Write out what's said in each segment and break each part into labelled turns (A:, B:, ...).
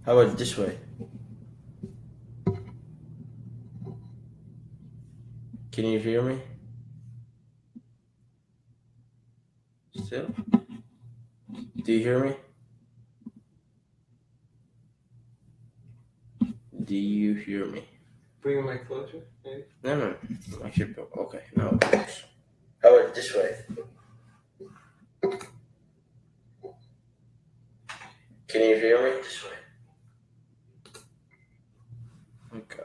A: How about this way? Can you hear me? Still? Do you hear me? Do you hear me?
B: Bring your mic closer, maybe.
A: No. I should go. Okay, now it works. How about this way? Can you hear me? This way. Okay.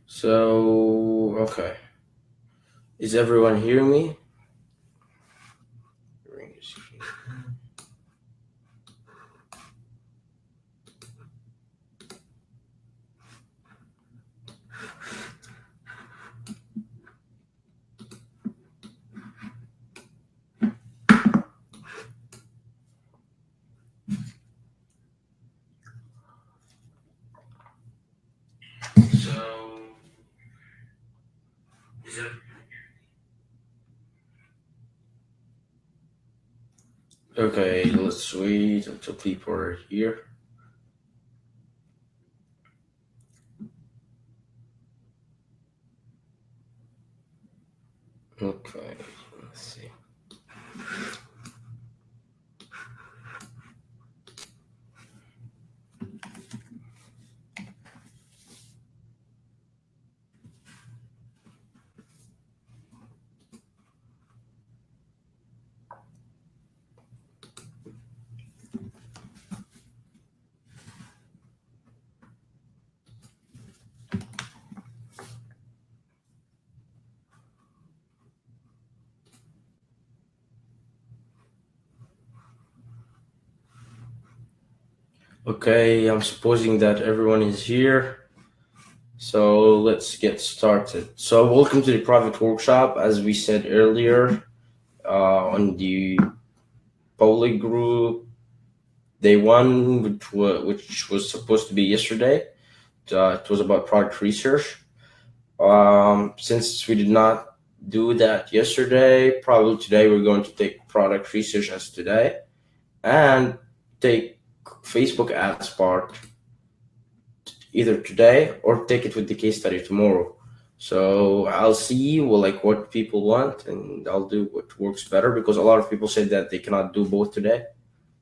A: So, okay. Is everyone hearing me? So, is it okay? Let's wait until people are here. Okay, let's see. Okay, I'm supposing that everyone is here. So let's get started. So welcome to the private workshop. As we said earlier, on the public group, day one, which was supposed to be yesterday. It was about product research. Since we did not do that yesterday, probably today we're going to take product research as today and take Facebook ads part either today or take it with the case study tomorrow. So I'll see what people want and I'll do what works better because a lot of people said that they cannot do both today.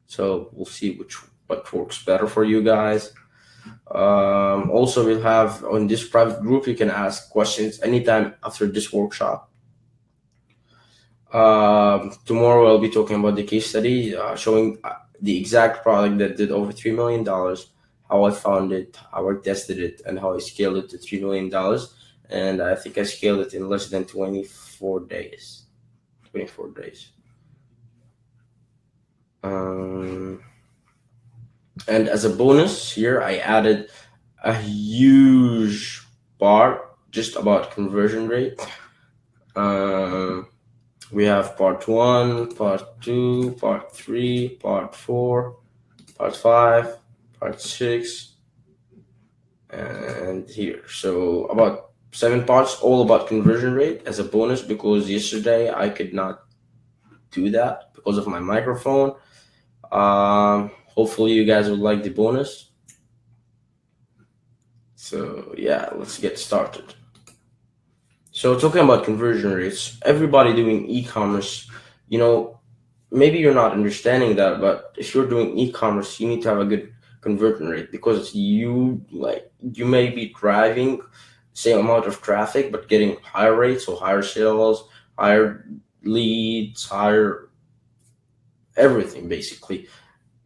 A: So we'll see what works better for you guys. Also, we'll have on this private group, you can ask questions anytime after this workshop. Tomorrow I'll be talking about the case study, showing the exact product that did over $3 million, how I found it, how I tested it, and how I scaled it to $3 million. And I think I scaled it in less than 24 days. 24 days. And as a bonus here, I added a huge part just about conversion rate. We have part 1, part 2, part 3, part 4, part 5, part 6, and here. So about 7 parts, all about conversion rate as a bonus because yesterday I could not do that because of my microphone. Hopefully you guys would like the bonus. So yeah, let's get started. So talking about conversion rates, everybody doing e-commerce, maybe you're not understanding that, but if you're doing e-commerce, you need to have a good conversion rate because you may be driving same amount of traffic but getting higher rates, so higher sales, higher leads, higher everything basically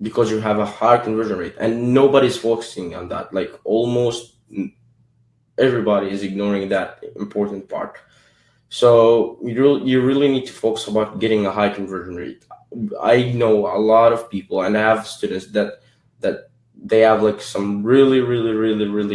A: because you have a high conversion rate and nobody's focusing on that. Like almost everybody is ignoring that important part. So you really need to focus about getting a high conversion rate. I know a lot of people, and I have students that they have like some really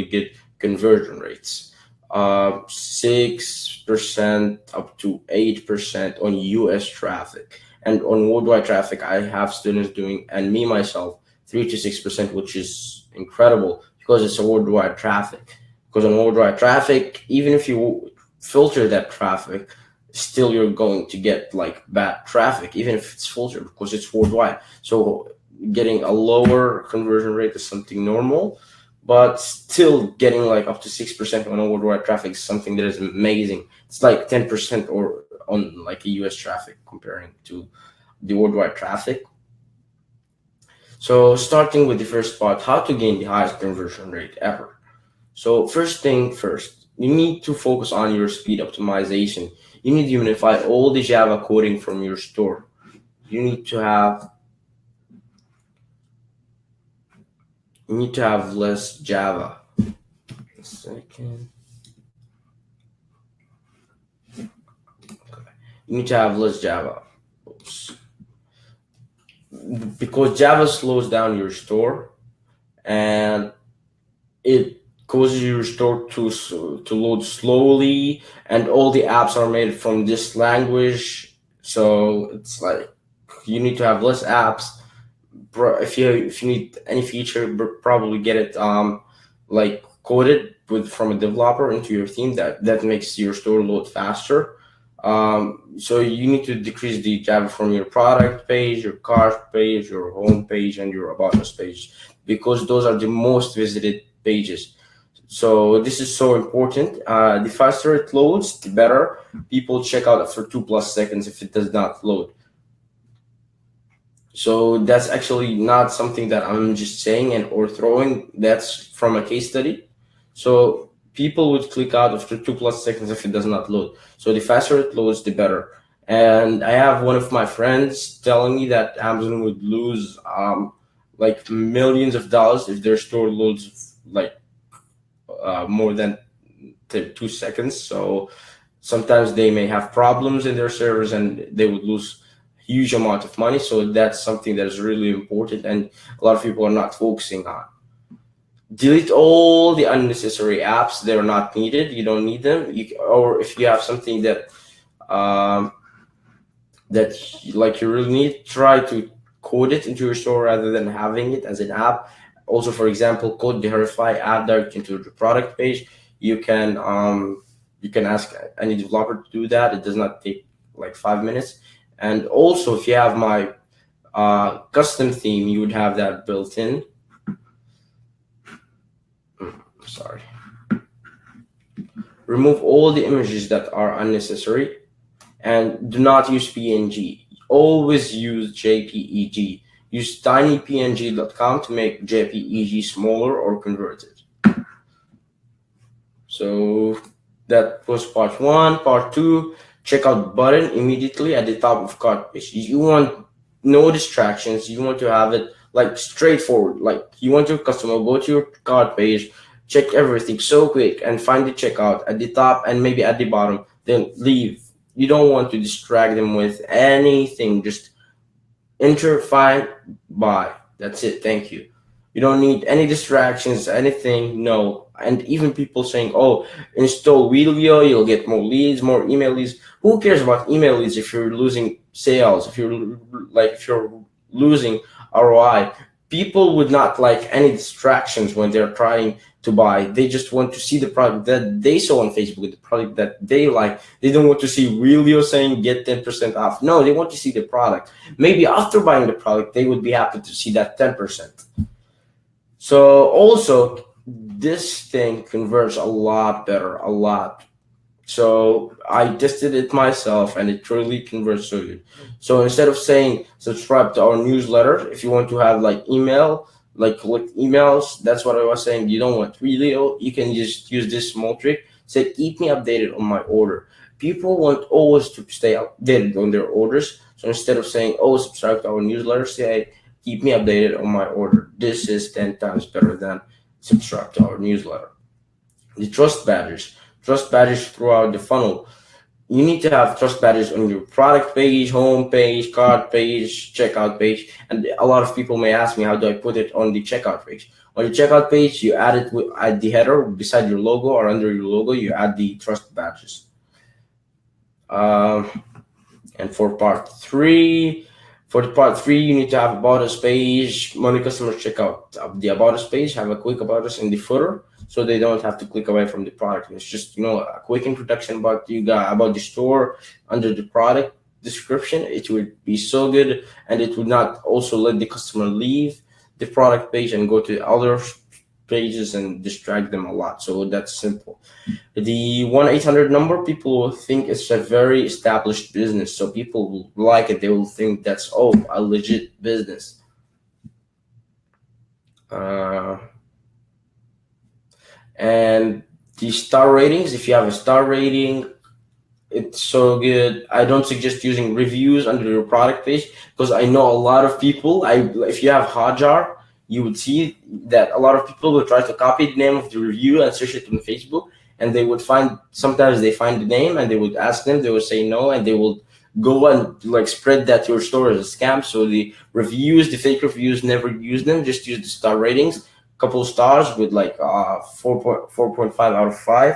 A: good conversion rates, 6% up to 8% on US traffic, and on worldwide traffic, I have students doing, and me myself, 3 to 6%, which is incredible because it's a worldwide traffic. Because on worldwide traffic, even if you filter that traffic, still you're going to get like bad traffic, even if it's filtered because it's worldwide. So getting a lower conversion rate is something normal, but still getting like up to 6% on a worldwide traffic is something that is amazing. It's like 10% or on like a US traffic comparing to the worldwide traffic. So starting with the first part, how to gain the highest conversion rate ever. So first thing first, you need to focus on your speed optimization. You need to unify all the Java coding from your store. You need to have less Java. A second. You need to have less Java. Oops. Because Java slows down your store and it causes your store to load slowly, and all the apps are made from this language. So it's like you need to have less apps. If you need any feature, probably get it like coded with from a developer into your theme that makes your store load faster. So you need to decrease the Java from your product page, your cart page, your home page, and your about us page, because those are the most visited pages. So this is so important. The faster it loads, the better. People check out after 2+ seconds if it does not load. So that's actually not something that I'm just saying and or throwing. That's from a case study. So people would click out after 2+ seconds if it does not load. So the faster it loads, the better. And I have one of my friends telling me that Amazon would lose like millions of dollars if their store loads like more than 2 seconds. So sometimes they may have problems in their servers and they would lose huge amount of money. So that's something that is really important and a lot of people are not focusing on. Delete all the unnecessary apps. They're not needed. You don't need them. Or if you have something um, that like you really need, try to code it into your store rather than having it as an app. Also, for example, code the verify add direct into the product page. You can ask any developer to do that. It does not take like 5 minutes. And also, if you have my custom theme, you would have that built in. Sorry. Remove all the images that are unnecessary and do not use PNG. Always use JPEG. Use tinypng.com to make JPEG smaller or convert it. So that was part one. Part two, checkout button immediately at the top of cart page. You want no distractions. You want to have it like straightforward. Like you want your customer go to your cart page, check everything so quick, and find the checkout at the top and maybe at the bottom. Then leave. You don't want to distract them with anything. Just enter, find, buy. That's it. Thank you. You don't need any distractions, anything. No. And even people saying, "Oh, install Wheelio, you'll get more leads, more email leads." Who cares about email leads if you're losing sales? If you're losing ROI, people would not like any distractions when they're trying to buy. They just want to see the product that they saw on Facebook, the product that they like. They don't want to see Wheelio saying get 10% off. No, they want to see the product. Maybe after buying the product, they would be happy to see that 10%. So also, this thing converts a lot better, a lot. So I tested it myself and it really converts so good. So instead of saying subscribe to our newsletter, if you want to have like email, like collect emails, that's what I was saying. You don't want video, you can just use this small trick. Say keep me updated on my order. People want always to stay updated on their orders. So instead of saying, oh, subscribe to our newsletter, say keep me updated on my order. This is 10 times better than subscribe to our newsletter. The trust badges. Trust badges throughout the funnel. You need to have trust badges on your product page, home page, cart page, checkout page. And a lot of people may ask me, how do I put it on the checkout page? On the checkout page, you add it at the header beside your logo or under your logo, you add the trust badges. And for part three, For the part three, you need to have about us page. When the customers check out the about us page, have a quick about us in the footer, so they don't have to click away from the product. It's just a quick introduction about you got about the store under the product description. It would be so good, and it would not also let the customer leave the product page and go to other pages and distract them a lot. So that's simple. The 1-800 number, people will think it's a very established business, so people will like it. They will think that's a legit business. Uh, and the star ratings, if you have a star rating, it's so good. I don't suggest using reviews under your product page because I know a lot of people. If you have Hotjar, you would see that a lot of people will try to copy the name of the review and search it on Facebook, and they would find sometimes they find the name and they would ask them. They would say no, and they will go and like spread that your store is a scam. So the reviews, the fake reviews, never use them. Just use the star ratings. Couple stars with like 4.5 out of 5.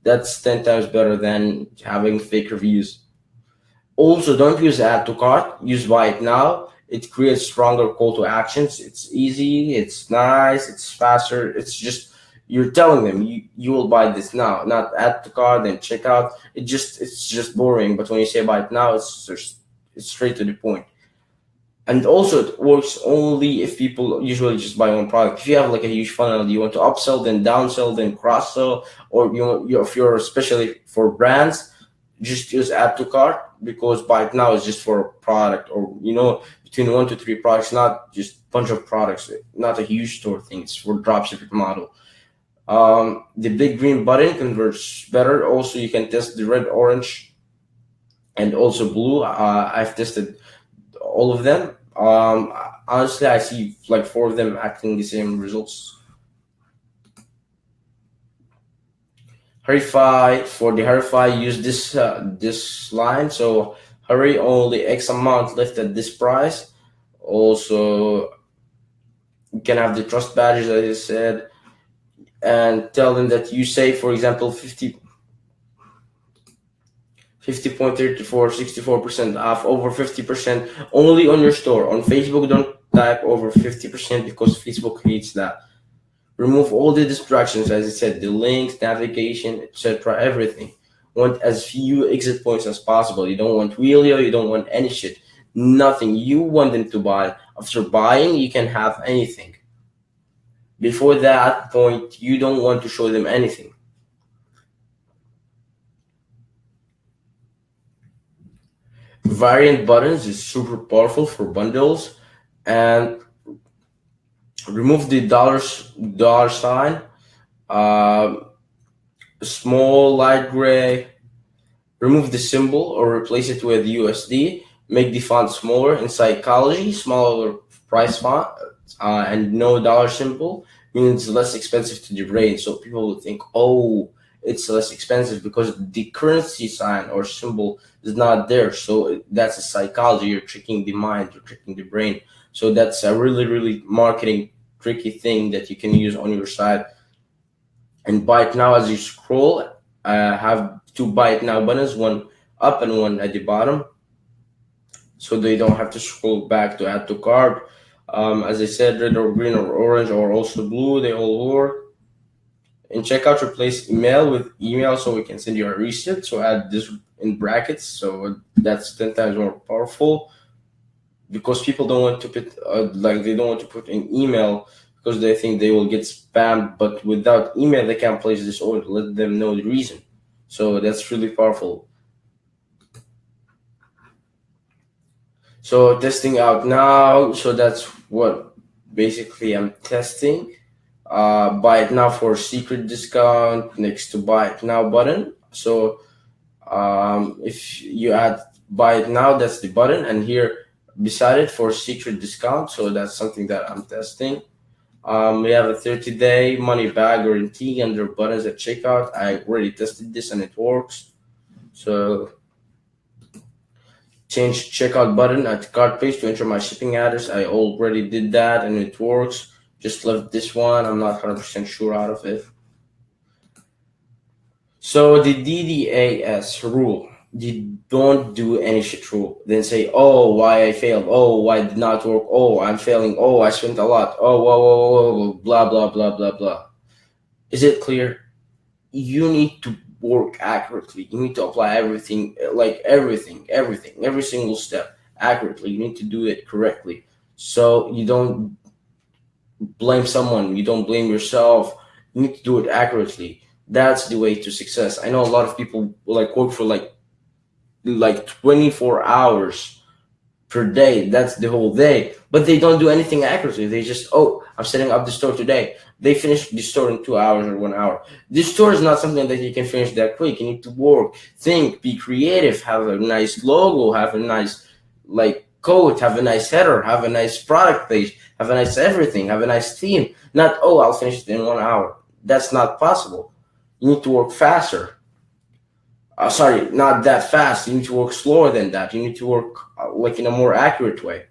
A: That's 10 times better than having fake reviews. Also, don't use add to cart. Use buy it now. It creates stronger call to actions. It's easy. It's nice. It's faster. It's just you're telling them you will buy this now, not add to cart then check out. It's just boring. But when you say buy it now, it's straight to the point. And also, it works only if people usually just buy one product. If you have like a huge funnel, you want to upsell, then downsell, then cross sell, or if you're especially for brands, just use add to cart because buy it now is just for a product or between 1 to 3 products, not just bunch of products. Not a huge store thing. It's for dropshipping model. The big green button converts better. Also, you can test the red, orange, and also blue. I've tested all of them. Honestly, I see like 4 of them acting the same results. Hurryfy, for the Hurryfy, use this line. So hurry, only X amount left at this price. Also, you can have the trust badges, as I said, and tell them that you say, for example, 50.34, 64% off, over 50% only on your store. On Facebook, don't type over 50% because Facebook hates that. Remove all the distractions, as I said, the links, navigation, etc., everything. Want as few exit points as possible. You don't want wheelio, you don't want any shit. Nothing. You want them to buy. After buying, you can have anything. Before that point, you don't want to show them anything. Variant buttons is super powerful for bundles, and remove the dollar sign, uh, small light gray. Remove the symbol or replace it with USD. Make the font smaller. In psychology, smaller price font and no dollar symbol means less expensive to the brain. So people will think, oh, it's less expensive because the currency sign or symbol is not there. So that's a psychology. You're tricking the mind. You're tricking the brain. So that's a really, really marketing tricky thing that you can use on your site. And buy it now as you scroll. Have 2 buy it now buttons, one up and one at the bottom, so they don't have to scroll back to add to cart. As I said, red or green or orange or also blue, they all work. In checkout, replace email with email so we can send you a receipt. So add this in brackets, so that's 10 times more powerful because people don't want to put they don't want to put in email because they think they will get spammed. But without email, they can't place this order. Let them know the reason. So that's really powerful. So testing out now. So that's what basically I'm testing. Buy it now for secret discount next to buy it now button. So if you add buy it now, that's the button, and here beside it for secret discount. So that's something that I'm testing. We have a 30-day money back guarantee under buttons at checkout. I already tested this and it works. So change checkout button at cart page to enter my shipping address. I already did that and it works. Just left this one. I'm not 100% sure out of it. So the DDAS rule. You don't do any shit rule. Then say, oh, why I failed. Oh, why it did not work. Oh, I'm failing. Oh, I spent a lot. Oh, whoa, whoa, whoa, whoa, blah, blah, blah, blah, blah. Is it clear? You need to work accurately. You need to apply everything, like everything, every single step accurately. You need to do it correctly. So you don't blame someone, you don't blame yourself. You need to do it accurately. That's the way to success. I know a lot of people like work for like 24 hours per day. That's the whole day. But they don't do anything accurately. They just, oh, I'm setting up the store today. They finish the store in 2 hours or 1 hour. This store is not something that you can finish that quick. You need to work, think, be creative, have a nice logo, have a nice like code, have a nice header, have a nice product page, have a nice everything, have a nice theme. Not, oh, I'll finish it in 1 hour. That's not possible. You need to work faster. Sorry, not that fast. You need to work slower than that. You need to work like in a more accurate way.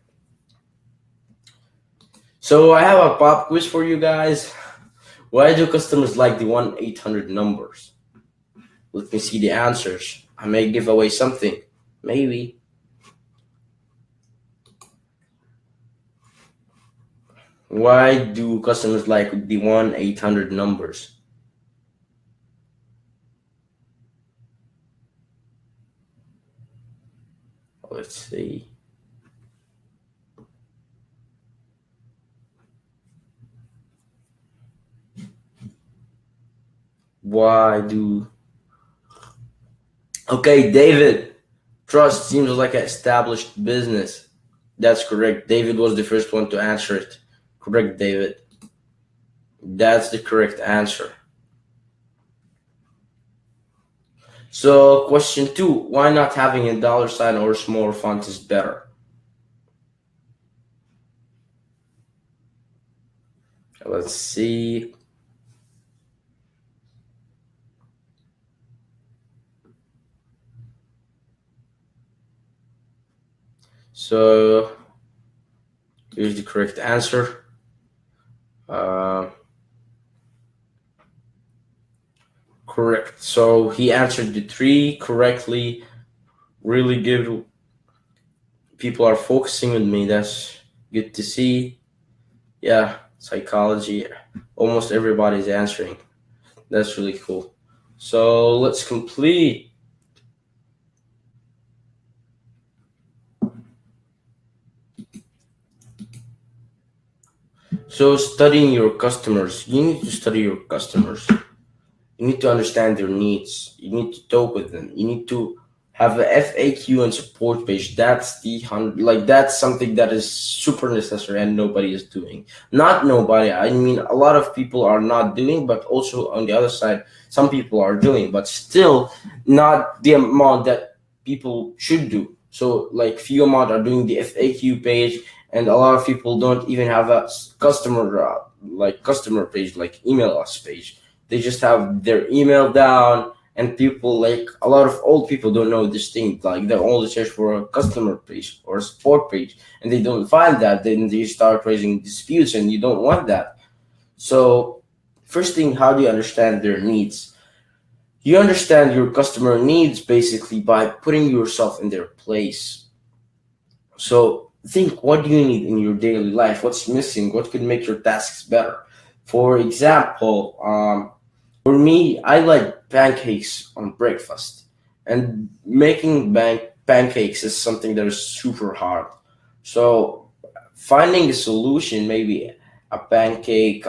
A: So I have a pop quiz for you guys. Why do customers like the 1-800 numbers? Let me see the answers. I may give away something. Maybe. Why do customers like the 1-800 numbers? Let's see. Why do. Okay, David. Trust seems like an established business. That's correct. David was the first one to answer it. Correct, David. That's the correct answer. So, question two, why not having a dollar sign or smaller font is better? Let's see. So, here's the correct answer. Uh, Correct. So, he answered the three correctly. Really good. People are focusing with me. That's good to see. Yeah, psychology. Almost everybody's answering. That's really cool. So, let's complete. So, studying your customers. You need to study your customers. You need to understand their needs. You need to talk with them. You need to have a FAQ and support page. That's that's something that is super necessary and nobody is doing. Not nobody. I mean, a lot of people are not doing, but also on the other side, some people are doing, but still not the amount that people should do. So like few amount are doing the FAQ page, and a lot of people don't even have a customer page, like email us page. They just have their email down, and people like a lot of old people don't know this thing. Like they only search for a customer page or a support page, and they don't find that. Then they start raising disputes, and you don't want that. So, first thing, how do you understand their needs? You understand your customer needs basically by putting yourself in their place. So think, what do you need in your daily life? What's missing? What could make your tasks better? For example, for me, I like pancakes on breakfast, and making pancakes is something that is super hard. So finding a solution, maybe a pancake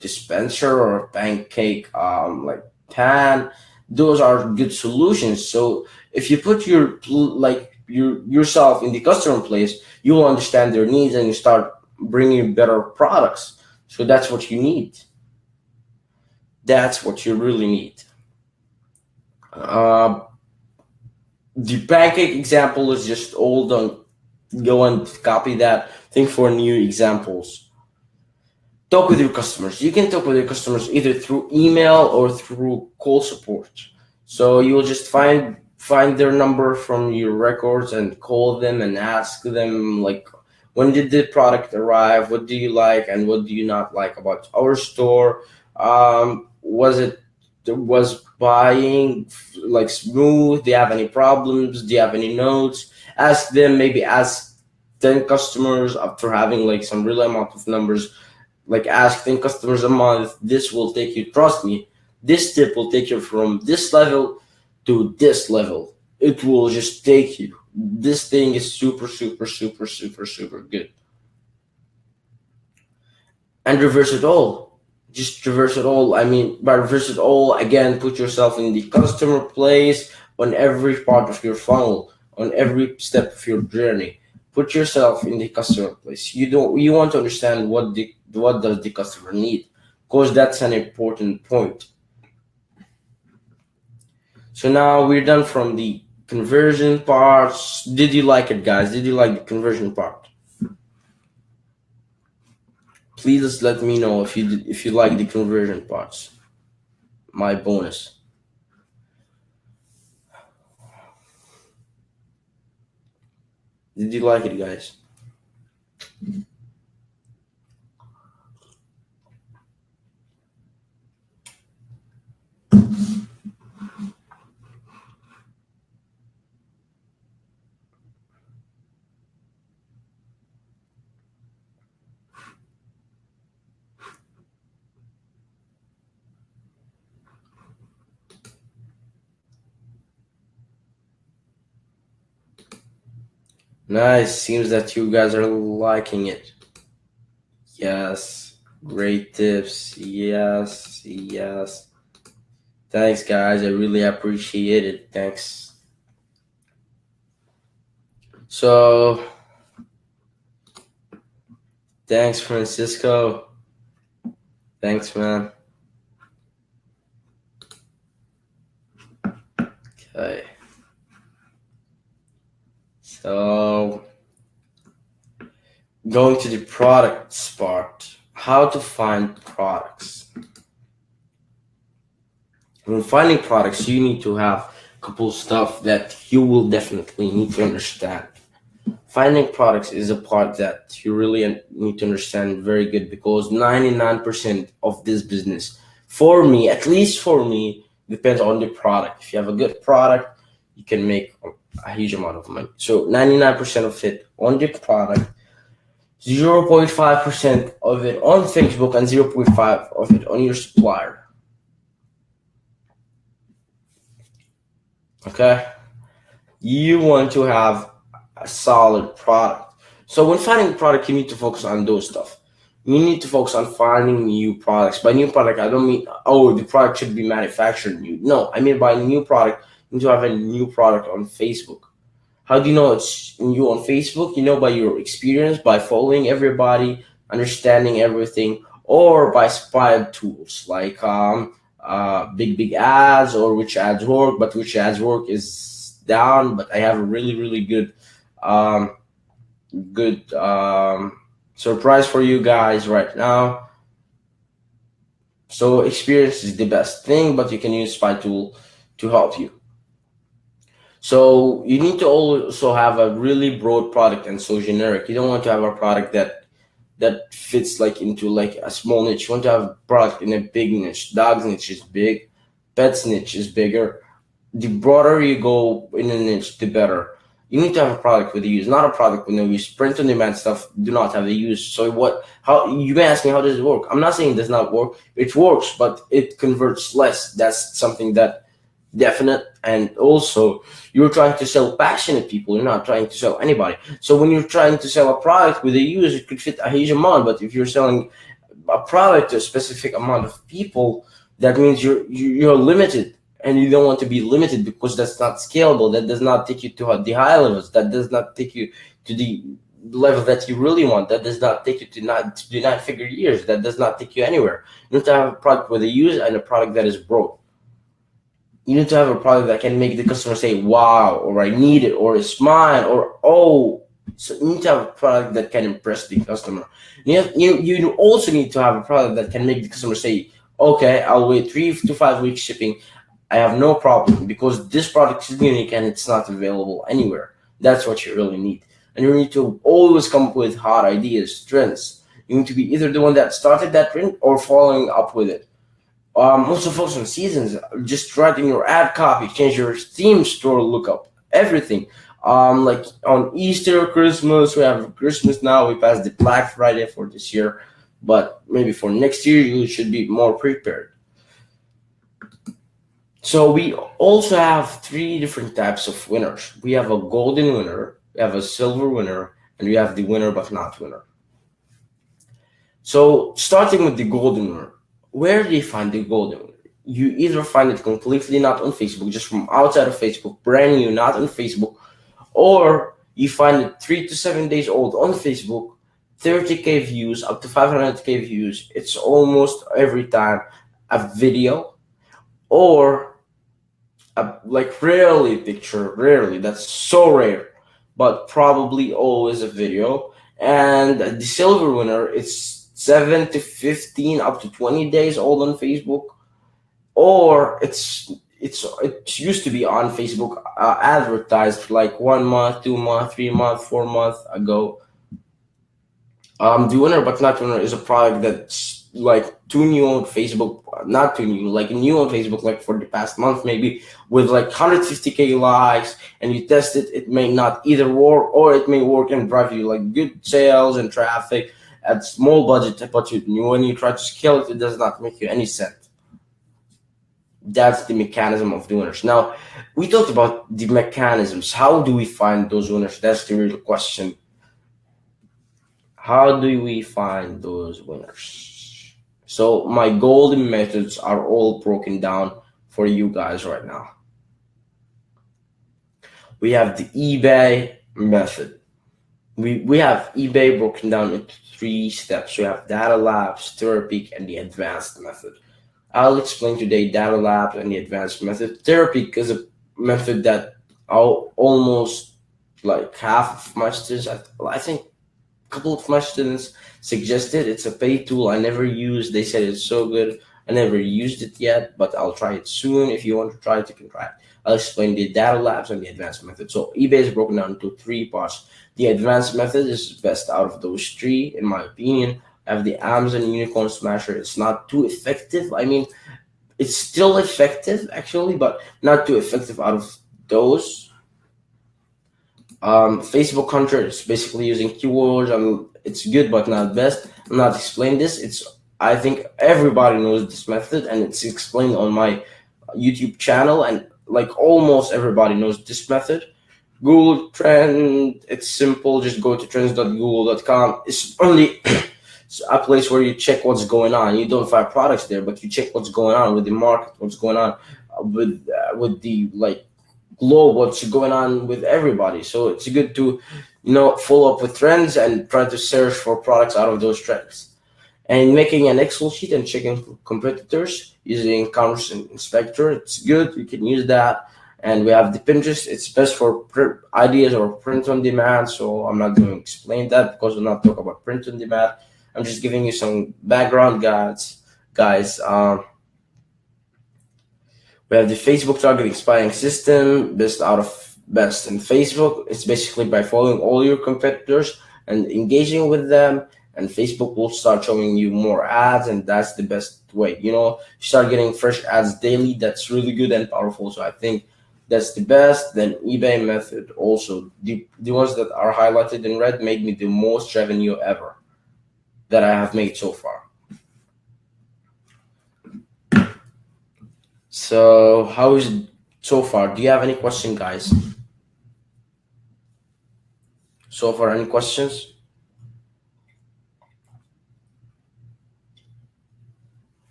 A: dispenser or a pancake like pan, those are good solutions. So if you put yourself in the customer place, you will understand their needs and you start bringing better products. So that's what you need. That's what you really need. Uh, the pancake example is just old. On go and copy that. Think for new examples. Talk with your customers. You can talk with your customers either through email or through call support. So you'll just find their number from your records and call them and ask them like, when did the product arrive? What do you like and what do you not like about our store? Was it was buying like smooth? Do you have any problems? Do you have any notes? Ask them, maybe ask 10 customers after having like some real amount of numbers, like ask 10 customers a month. This will take you, trust me, this tip will take you from this level to this level. It will just take you. This thing is super, super, super, super, super good. And reverse it all. Just reverse it all. I mean, by reverse it all, again, put yourself in the customer place on every part of your funnel, on every step of your journey. Put yourself in the customer place. You want to understand what does the customer need, because that's an important point. So now we're done from the conversion parts. Did you like it, guys? Did you like the conversion part? Please let me know if you like the conversion parts. My bonus. Did you like it, guys? Nice. Seems that you guys are liking it. Yes. Great tips. Yes. Yes. Thanks, guys. I really appreciate it. Thanks. So, thanks, Francisco. Thanks, man. Okay. So, going to the products part. How to find products. When finding products, you need to have a couple stuff that you will definitely need to understand. Finding products is a part that you really need to understand very good, because 99% of this business, for me, at least for me, depends on the product. If you have a good product, you can make a huge amount of money. So 99% of it on the product, 0.5% of it on Facebook, and 0.5 of it on your supplier. Okay? You want to have a solid product. So when finding a product, you need to focus on those stuff. You need to focus on finding new products. By new product, I don't mean, oh, the product should be manufactured new. No, I mean by new product, you need to have a new product on Facebook. How do you know it's new on Facebook? You know by your experience, by following everybody, understanding everything, or by spied tools like big ads, or which ads work, but which ads work is down. But I have a really good um, good surprise for you guys right now. So experience is the best thing, but you can use spy tool to help you. So you need to also have a really broad product and so generic. You don't want to have a product that fits like into like a small niche. You want to have a product in a big niche. Dogs niche is big, pets niche is bigger. The broader you go in a niche, the better. You need to have a product with a use, not a product with no use. Print on demand stuff do not have a use. So what? How you may ask me, how does it work? I'm not saying it does not work. It works, but it converts less. That's something that definite. And also, you're trying to sell passionate people. You're not trying to sell anybody. So when you're trying to sell a product with a use, it could fit a huge amount. But if you're selling a product to a specific amount of people, that means you're limited, and you don't want to be limited, because that's not scalable. That does not take you to the high levels. That does not take you to the level that you really want. That does not take you to the 9-figure years. That does not take you anywhere. You need to have a product with a use and a product that is broad. You need to have a product that can make the customer say, wow, or I need it, or it's mine, or oh. So you need to have a product that can impress the customer. You also need to have a product that can make the customer say, okay, I'll wait 3 to 5 weeks shipping. I have no problem, because this product is unique and it's not available anywhere. That's what you really need. And you need to always come up with hot ideas, trends. You need to be either the one that started that trend or following up with it. Also focus on seasons. Just writing your ad copy, change your theme store lookup, everything. Like on Easter, Christmas, we have Christmas now. We passed the Black Friday for this year, but maybe for next year you should be more prepared. So we also have three different types of winners. We have a golden winner, we have a silver winner, and we have the winner but not winner. So starting with the golden winner, where do you find the golden winner? You either find it completely not on Facebook, just from outside of Facebook, brand new, not on Facebook, or you find it 3 to 7 days old on Facebook, 30K views, up to 500K views. It's almost every time a video, or like rarely picture, rarely. That's so rare, but probably always a video. And the silver winner, it's 7 to 15, up to 20 days old on Facebook, or it used to be on Facebook, advertised like 1 month, 2 month, 3 month, 4 month ago. The winner but not winner is a product that's like too new on Facebook, not too new, like new on Facebook, like for the past month maybe, with like 150K likes, and you test it, it may not either work, or it may work and drive you like good sales and traffic at small budget, but when you try to scale it, it does not make you any sense. That's the mechanism of the winners. Now, we talked about the mechanisms. How do we find those winners? That's the real question. How do we find those winners? So my golden methods are all broken down for you guys right now. We have the eBay method. We have eBay broken down into 3 steps. We have data labs, therapy, and the advanced method. I'll explain today data labs and the advanced method. Therapy is a method that almost like half of my students, I think couple of my students suggested. It's a paid tool I never used. They said it's so good. I never used it yet, but I'll try it soon. If you want to try it, you can try it. I'll explain the data labs and the advanced method. So eBay is broken down into 3 parts. The advanced method is best out of those three, in my opinion. I have the Amazon Unicorn Smasher. It's not too effective. I mean, it's still effective actually, but not too effective out of those. Facebook Hunter is basically using keywords, and it's good but not best. I'm not explaining this. I think everybody knows this method, and it's explained on my YouTube channel, and like almost everybody knows this method. Google Trend, it's simple. Just go to trends.google.com. It's only a place where you check what's going on. You don't find products there, but you check what's going on with the market, what's going on with the like globe, what's going on with everybody. So it's good to follow up with trends and try to search for products out of those trends, and making an Excel sheet and checking competitors using eCommerce Inspector. It's good, you can use that. And we have the Pinterest. It's best for ideas or print on demand, so I'm not going to explain that because we're not talking about print on demand. I'm just giving you some background guys. We have the Facebook targeting spying system, best in Facebook. It's basically by following all your competitors and engaging with them, and Facebook will start showing you more ads, and that's the best way. You start getting fresh ads daily. That's really good and powerful. So I think that's the best. Then eBay method also. The ones that are highlighted in red made me the most revenue ever that I have made so far. So how is it so far? Do you have any question, guys? So far, any questions?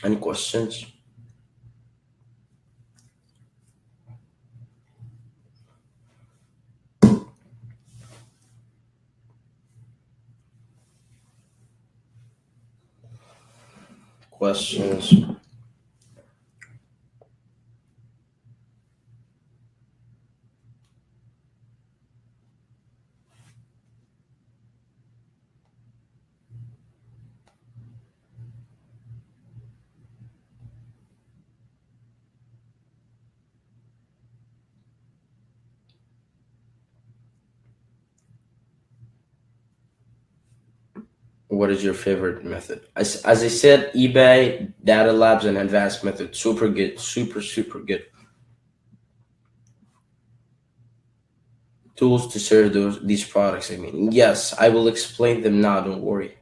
A: Any questions? Questions? what is your favorite method? As I said, eBay, Data Labs, and Advanced Method. Super good. Super good. Tools to serve these products. I mean, yes, I will explain them now. Don't worry.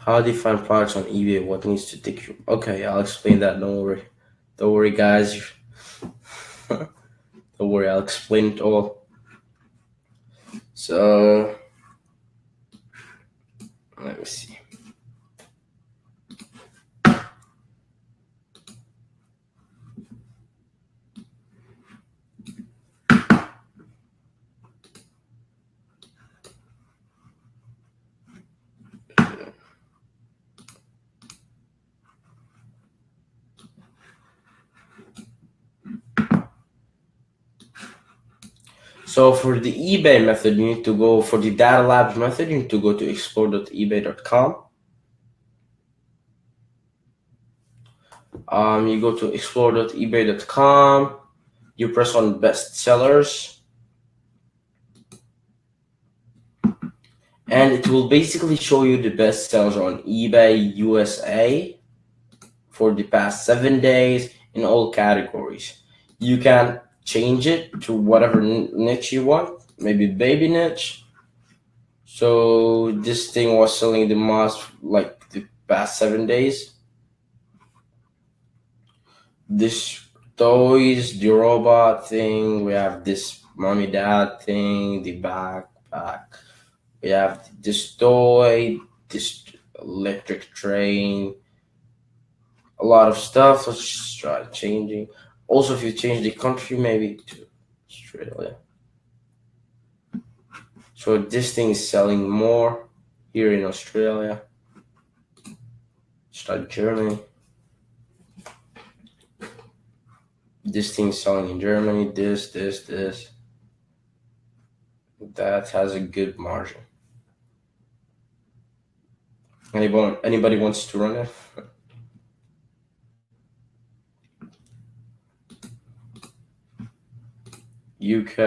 A: How do you find products on eBay? What needs to take you? Okay, I'll explain that. Don't worry. Don't worry, guys. Don't worry. I'll explain it all. So let me see. So for the eBay method, you need to go for the Data Labs method. You need to go to explore.ebay.com. You go to explore.ebay.com. You press on best sellers, and it will basically show you the best sellers on eBay USA for the past 7 days in all categories. You can change it to whatever niche you want, maybe baby niche. So this thing was selling the most like the past 7 days. This toys, the robot thing. We have this mommy dad thing, the backpack. We have this toy, this electric train, a lot of stuff. Let's just try changing. Also, if you change the country, maybe to Australia. So this thing is selling more here in Australia. It's like Germany. This thing is selling in Germany. This. That has a good margin. Anybody wants to run it? UK.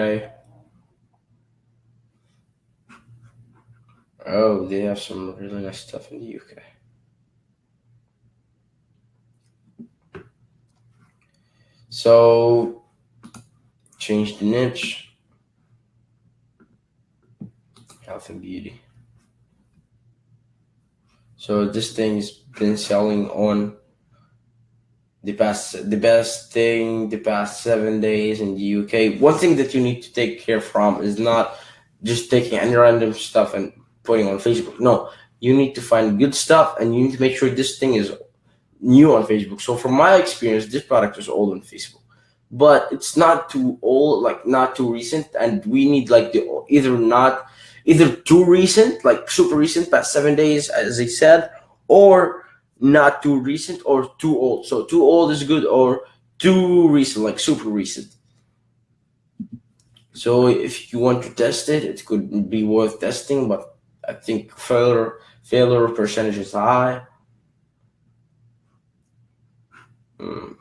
A: Oh, they have some really nice stuff in the UK. So change the niche. Health and beauty. So this thing's been selling on the past 7 days in the UK. One thing that you need to take care from is not just taking any random stuff and putting on Facebook. No, you need to find good stuff, and you need to make sure this thing is new on Facebook. So from my experience, this product is old on Facebook, but it's not too old, like not too recent, and we need like the either too recent, like super recent, past 7 days, as I said, or not too recent or too old. So too old is good, or too recent, like super recent. So if you want to test it, it could be worth testing, but I think failure percentage is high. Mm.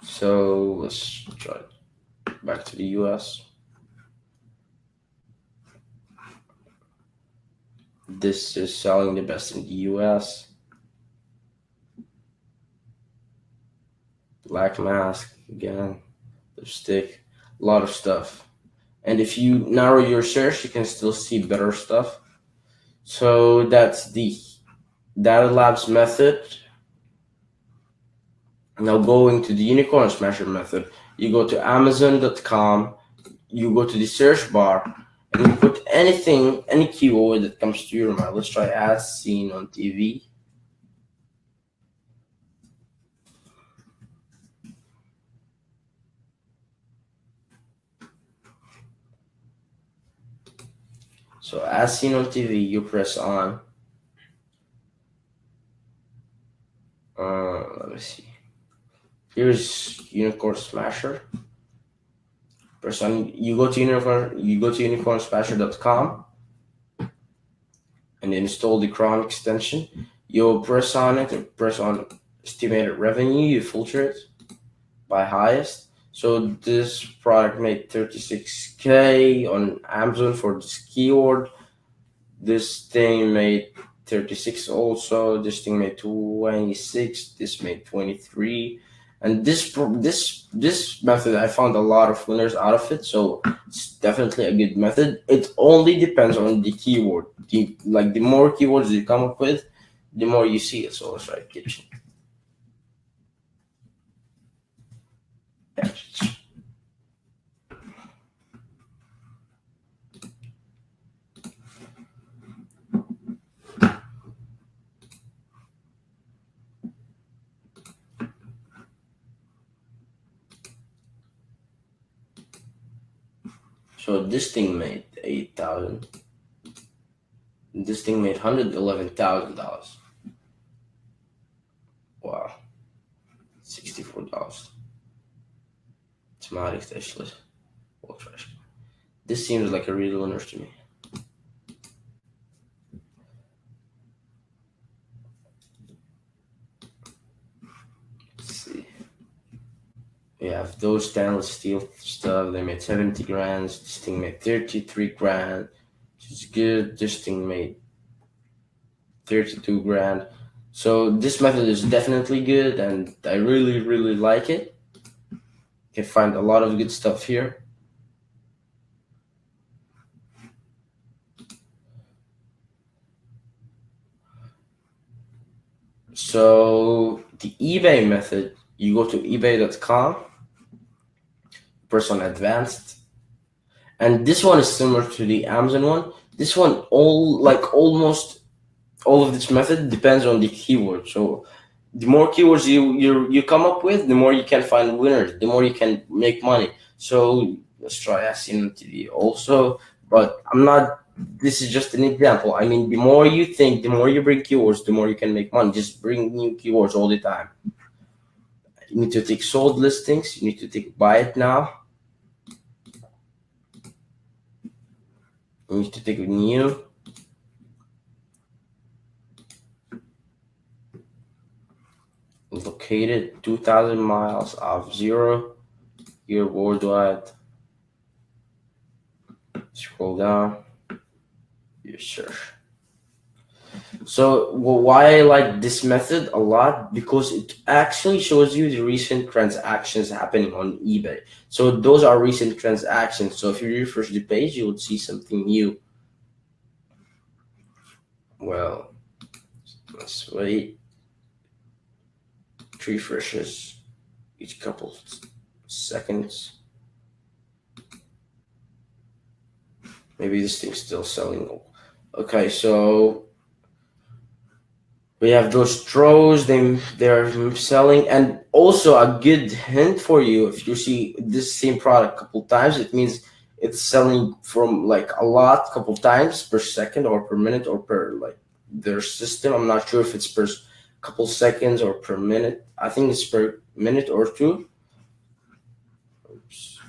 A: So let's try back to the US. This is selling the best in the US. Black mask again, lipstick, a lot of stuff. And if you narrow your search, you can still see better stuff. So that's the Data Labs method. Now going to the Unicorn Smasher method, you go to Amazon.com, you go to the search bar, and you put anything, any keyword that comes to your mind. Let's try as seen on TV. So as seen on TV, you press on. Let me see. Here's Unicorn Smasher. Press on. You go to unicorn. You go to unicornsmasher.com and install the Chrome extension. You'll press on it and press on estimated revenue. You filter it by highest. So this product made 36K on Amazon for this keyword. This thing made 36 also. This thing made 26. This made 23. And this method, I found a lot of winners out of it. So it's definitely a good method. It only depends on the keyword. The more keywords you come up with, the more you see it. So let's try kitchen. So this thing made 8,000. This thing made $111,000. Wow, $64. It's not actually. This seems like a real winner to me. Let's see. We have those stainless steel stuff. They made 70 grand. This thing made 33 grand, which is good. This thing made 32 grand. So this method is definitely good, and I really, really like it. You can find a lot of good stuff here. So the eBay method, you go to ebay.com, press on advanced, and this one is similar to the Amazon one. This one almost all of this method depends on the keyword. So the more keywords you come up with, the more you can find winners, the more you can make money. So let's try asking TV also, but I'm not. This is just an example. I mean, the more you think, the more you bring keywords, the more you can make money. Just bring new keywords all the time. You need to take sold listings. You need to take buy it now. You need to take new. Located 2,000 miles off zero. Here worldwide. Scroll down. You search. So why I like this method a lot, because it actually shows you the recent transactions happening on eBay. So those are recent transactions. So if you refresh the page, you would see something new. Well, let's wait. 3 refreshes each couple seconds. Maybe this thing's still selling. Okay, so we have those throws, they're selling. And also a good hint for you, if you see this same product a couple times, it means it's selling from like a lot, couple times per second or per minute or per like their system. I'm not sure if it's per couple seconds or per minute. I think it's per minute or two. Oops.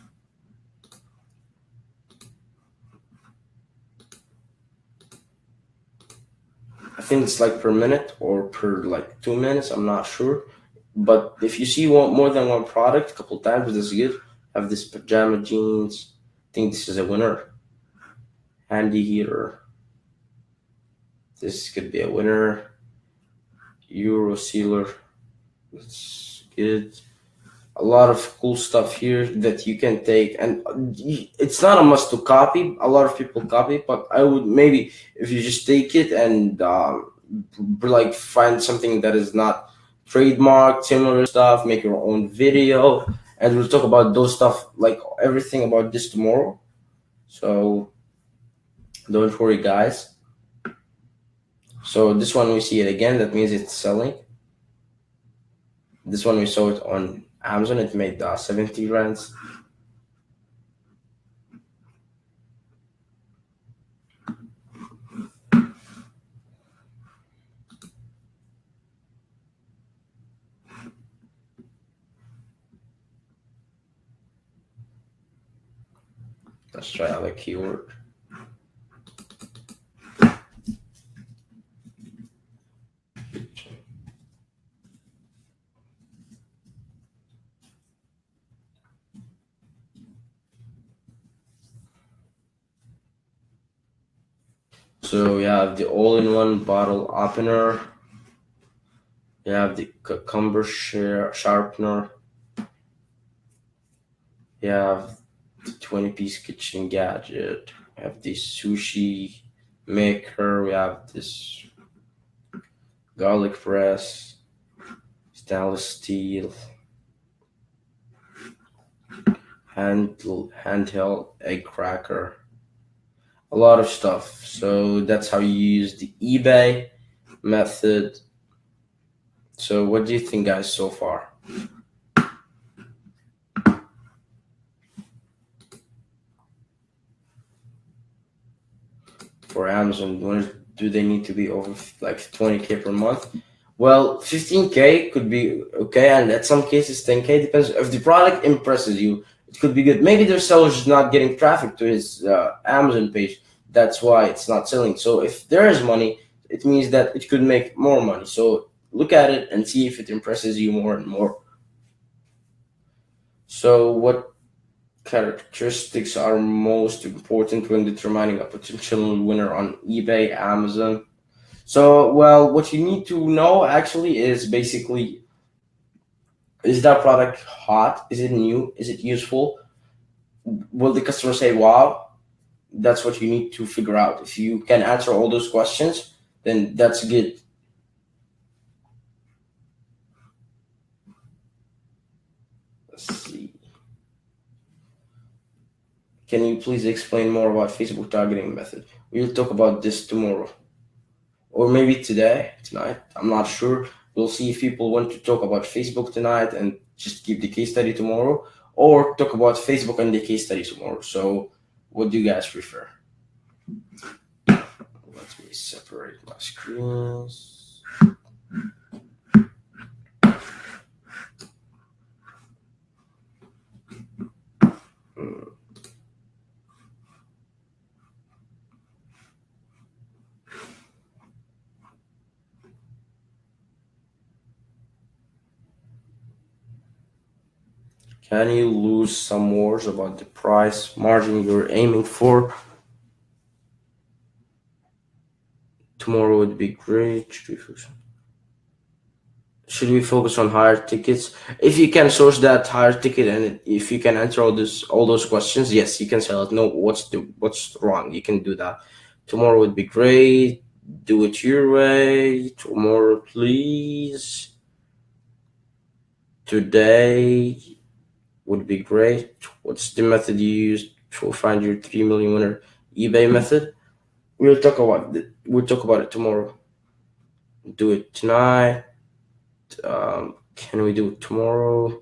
A: I think it's like per minute or per like 2 minutes. I'm not sure. But if you see more than one product a couple times, this is good. I have this pajama jeans. I think this is a winner. Handy heater. This could be a winner. Euro sealer. That's good. A lot of cool stuff here that you can take, and it's not a must to copy. A lot of people copy, but I would maybe, if you just take it and like find something that is not trademarked, similar stuff, make your own video, and we'll talk about those stuff, like everything about this tomorrow. So don't worry, guys. So this one we see it again, that means it's selling. This one we saw it on Amazon, it made 70 rands. Let's try out a keyword. So you have the all-in-one bottle opener. You have the cucumber sharpener. You have the 20-piece kitchen gadget. We have the sushi maker. We have this garlic press, stainless steel, handheld egg cracker. A lot of stuff. So that's how you use the eBay method. So what do you think, guys, so far? For Amazon, when do they need to be over like 20K per month? Well, 15K could be okay, and at some cases 10K depends. If the product impresses you, it could be good. Maybe their seller's just not getting traffic to his Amazon page. That's why it's not selling. So if there is money, it means that it could make more money. So look at it and see if it impresses you more and more. So what characteristics are most important when determining a potential winner on eBay, Amazon? So, well, what you need to know actually is basically, is that product hot? Is it new? Is it useful? Will the customer say, wow? That's what you need to figure out. If you can answer all those questions, then that's good. Let's see. Can you please explain more about Facebook targeting method? We'll talk about this tomorrow. Or maybe tonight. I'm not sure. We'll see if people want to talk about Facebook tonight and just keep the case study tomorrow, or talk about Facebook and the case study tomorrow. So, what do you guys prefer? Let me separate my screens. Hmm. Can you lose some words about the price margin you're aiming for? Tomorrow would be great. Should we focus on higher tickets? If you can source that higher ticket and if you can answer all those questions, yes, you can sell it. No, what's wrong? You can do that. Tomorrow would be great. Do it your way. Tomorrow, please. Today would be great. What's the method you use to find your 3 million winner? eBay method. We'll talk about it tomorrow. Do it tonight. Can we do it tomorrow?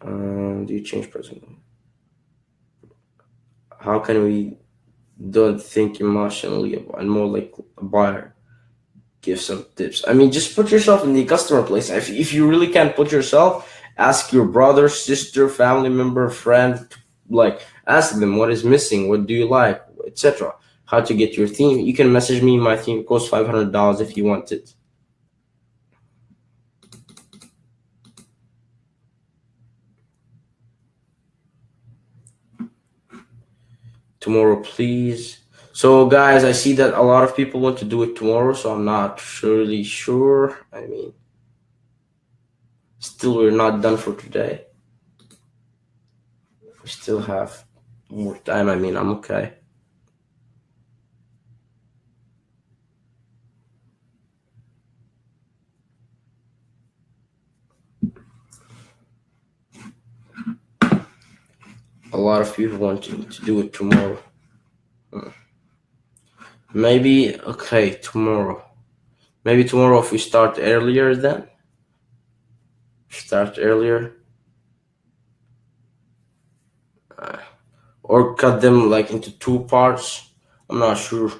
A: Do you change present? How can we don't think emotionally and more like a buyer? Give some tips. I mean, just put yourself in the customer place. If you really can't put yourself, ask your brother, sister, family member, friend. Like, ask them what is missing, what do you like, etc. How to get your theme. You can message me. My theme costs $500 if you want it. Tomorrow, please. So, guys, I see that a lot of people want to do it tomorrow, so I'm not really sure. I mean, still, we're not done for today. We still have more time. I mean, I'm okay. A lot of people want to do it tomorrow. Maybe, okay, tomorrow. Maybe tomorrow if we start earlier then. Start earlier. Or cut them like into two parts. I'm not sure.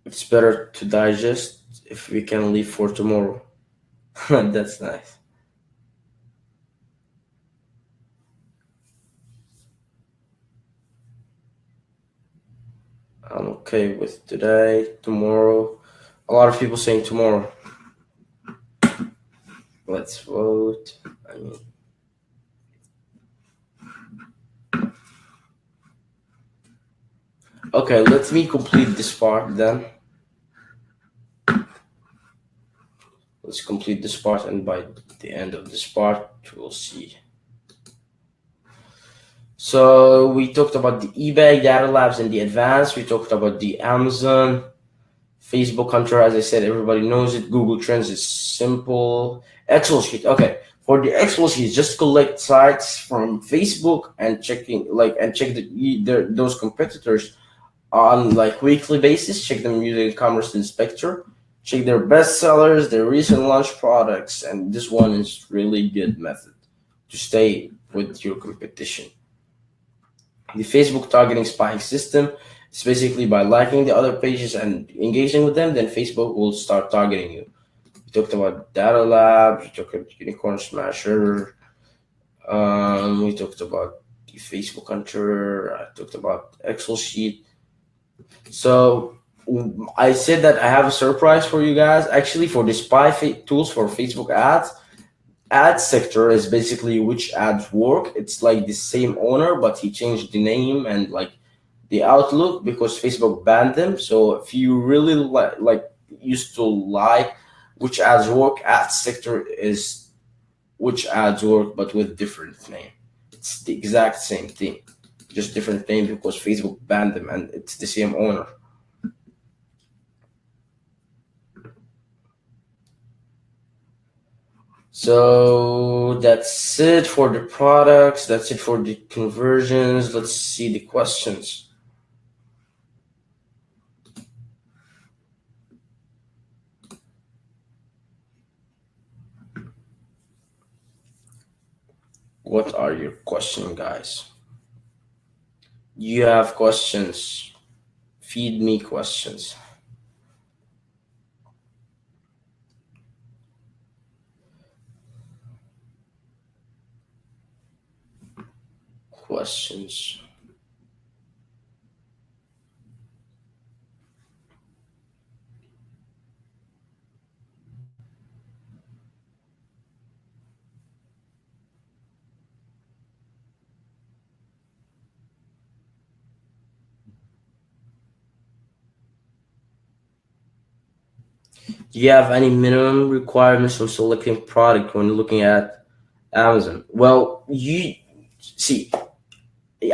A: It's better to digest if we can leave for tomorrow. That's nice. I'm okay with today, tomorrow. A lot of people saying tomorrow. Let's vote. I mean, okay, let me complete this part then. Let's complete this part, and by the end of this part, we'll see. So we talked about the eBay data labs and the advanced. We talked about the Amazon, Facebook Hunter. As I said, everybody knows it. Google Trends is simple. Excel sheet. Okay, for the Excel sheet, just collect sites from Facebook and check those competitors on like weekly basis. Check them using Commerce Inspector. Check their best sellers, their recent launch products, and this one is really good method to stay with your competition. The Facebook targeting spying system is basically by liking the other pages and engaging with them, then Facebook will start targeting you. We talked about data labs, we talked about unicorn smasher, we talked about the Facebook hunter, I talked about Excel sheet. So I said that I have a surprise for you guys. Actually, for the tools for Facebook ads, ad sector is basically which ads work. It's like the same owner, but he changed the name and like the outlook because Facebook banned them. So if you really like used to like which ads work, ad sector is which ads work but with different name. It's the exact same thing, just different name because Facebook banned them and it's the same owner. So that's it for the products. That's it for the conversions. Let's see the questions. What are your questions, guys? You have questions. Feed me questions. Questions. Do you have any minimum requirements for selecting product when looking at Amazon? Well, you see,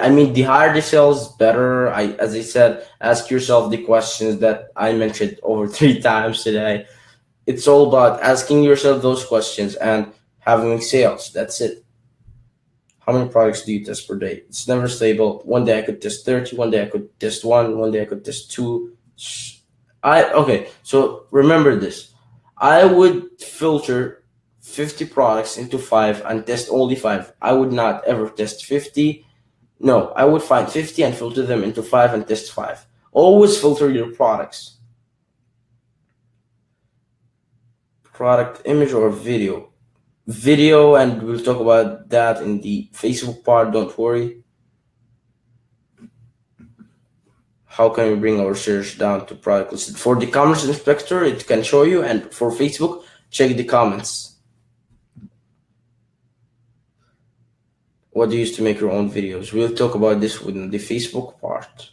A: I mean, the higher the sales, better. As I said, ask yourself the questions that I mentioned over 3 times today. It's all about asking yourself those questions and having sales. That's it. How many products do you test per day? It's never stable. One day I could test 30, one day I could test one day I could test two. Okay, so remember this. I would filter 50 products into five and test only five. I would not ever test 50. No, I would find 50 and filter them into five and test five. Always filter your products. Product image or video, and we'll talk about that in the Facebook part, don't worry. How can we bring our search down to product listed? For the commerce inspector, it can show you, and for Facebook, check the comments. What do you use to make your own videos? We'll talk about this within the Facebook part.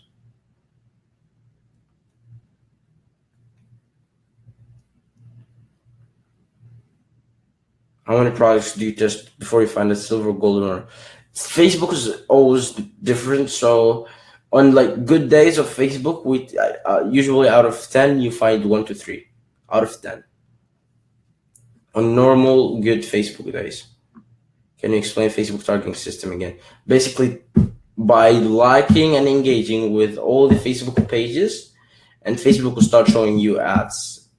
A: How many products do you test before you find a silver, golden, or Facebook is always different. So on like good days of Facebook, we usually out of 10 you find 1 to 3 out of 10 on normal good Facebook days. Can you explain Facebook targeting system again? Basically, by liking and engaging with all the Facebook pages, and Facebook will start showing you ads.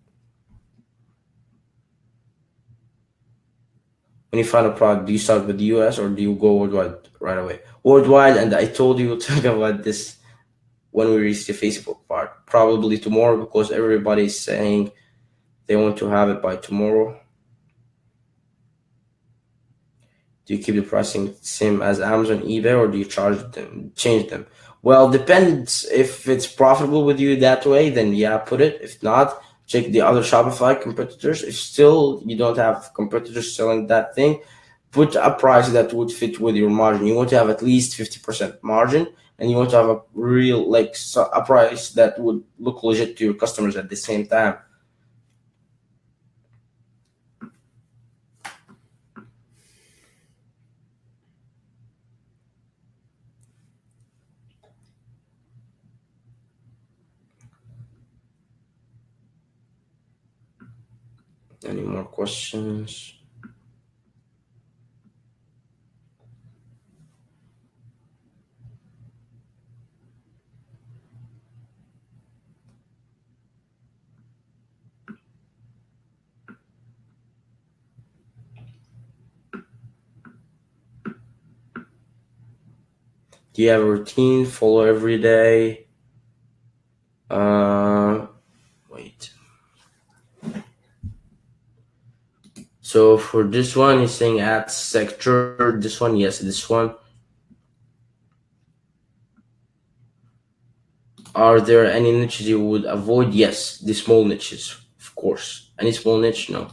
A: When you find a product, do you start with the US or do you go worldwide right away? Worldwide, and I told you we'll talk about this when we reach the Facebook part. probably tomorrow because everybody's saying they want to have it by tomorrow. Do you keep the pricing same as Amazon, eBay, or do you change them? Well, depends. If it's profitable with you that way, then yeah, put it. If not, check the other Shopify competitors. If still you don't have competitors selling that thing, put a price that would fit with your margin. You want to have at least 50% margin, and you want to have a real a price that would look legit to your customers at the same time. Any more questions? Do you have a routine? Follow every day? Wait. So for this one, he's saying ad sector. This one, yes, this one. Are there any niches you would avoid? Yes, the small niches, of course. Any small niche? No.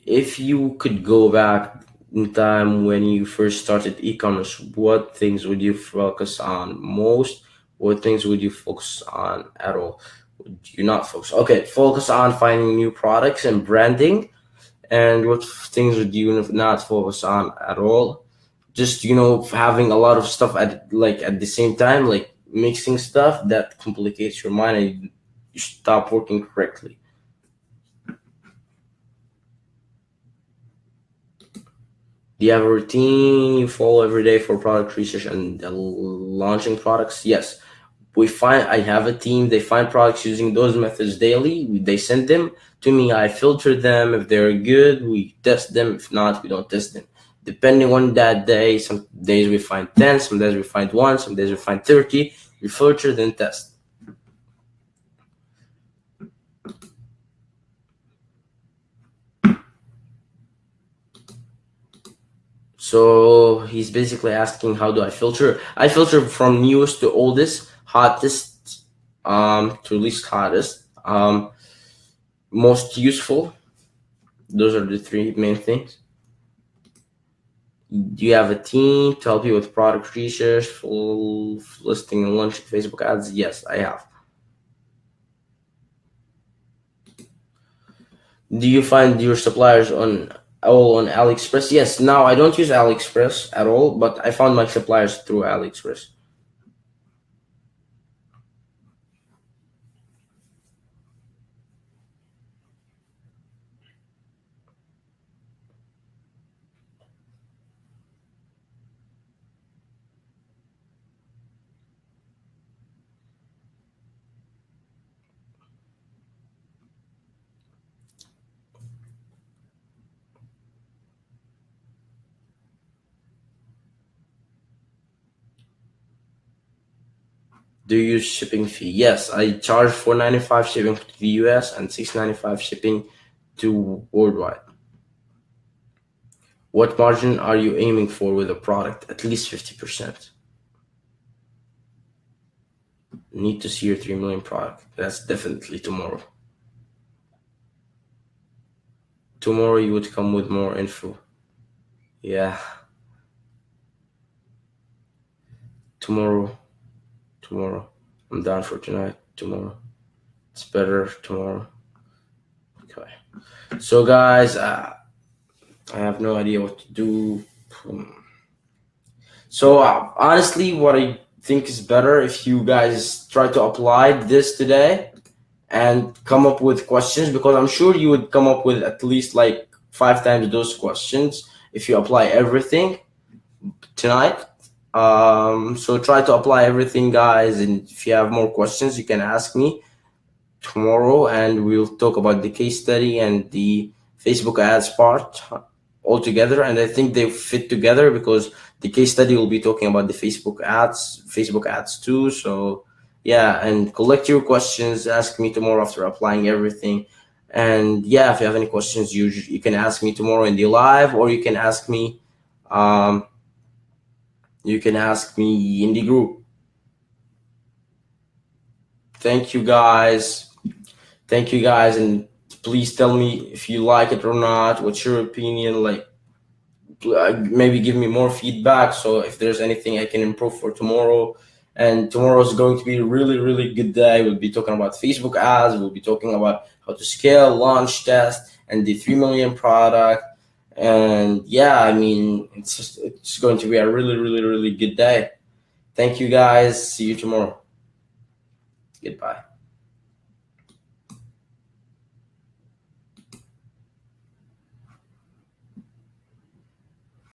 A: If you could go back in time when you first started e-commerce, what things would you focus on most? What things would you focus on at all? Would you not focus? Okay, focus on finding new products and branding. And what things would you not focus on at all? Just having a lot of stuff at the same time, like mixing stuff that complicates your mind and you stop working correctly. Do you have a routine you follow every day for product research and launching products? Yes. I have a team. They find products using those methods daily. They send them to me. I filter them. If they're good, we test them. If not, we don't test them. Depending on that day, some days we find 10, some days we find 1, some days we find 30. We filter, then test. So he's basically asking, how do I filter? I filter from newest to oldest, hottest to least hottest, most useful. Those are the three main things. Do you have a team to help you with product research, full listing and launching Facebook ads? Yes, I have. Do you find your suppliers all on AliExpress? Yes. Now I don't use AliExpress at all, but I found my suppliers through AliExpress. Do you use shipping fee? Yes, I charge $4.95 shipping to the US and $6.95 shipping to worldwide. What margin are you aiming for with a product? At least 50%. Need to see your 3 million product. That's definitely tomorrow. Tomorrow you would come with more info. Yeah. Tomorrow. I'm down for tonight. Tomorrow. It's better tomorrow. Okay. So guys, I have no idea what to do. So honestly, what I think is better if you guys try to apply this today and come up with questions, because I'm sure you would come up with at least like 5 times those questions if you apply everything tonight. So try to apply everything, guys, and if you have more questions, you can ask me tomorrow, and we'll talk about the case study and the Facebook ads part. all together, and I think they fit together because the case study will be talking about the Facebook ads too. So yeah, and collect your questions. Ask me tomorrow after applying everything. And yeah, if you have any questions, you can ask me tomorrow in the live, or um, you can ask me in the group. Thank you guys. Thank you guys, and please tell me if you like it or not. What's your opinion? Like, maybe give me more feedback. So if there's anything I can improve for tomorrow. And tomorrow is going to be a really, really good day. We'll be talking about Facebook ads. We'll be talking about how to scale, launch, test, and the 3 million product. And yeah, I mean, it's going to be a really, really, really good day. Thank you guys. See you tomorrow. Goodbye.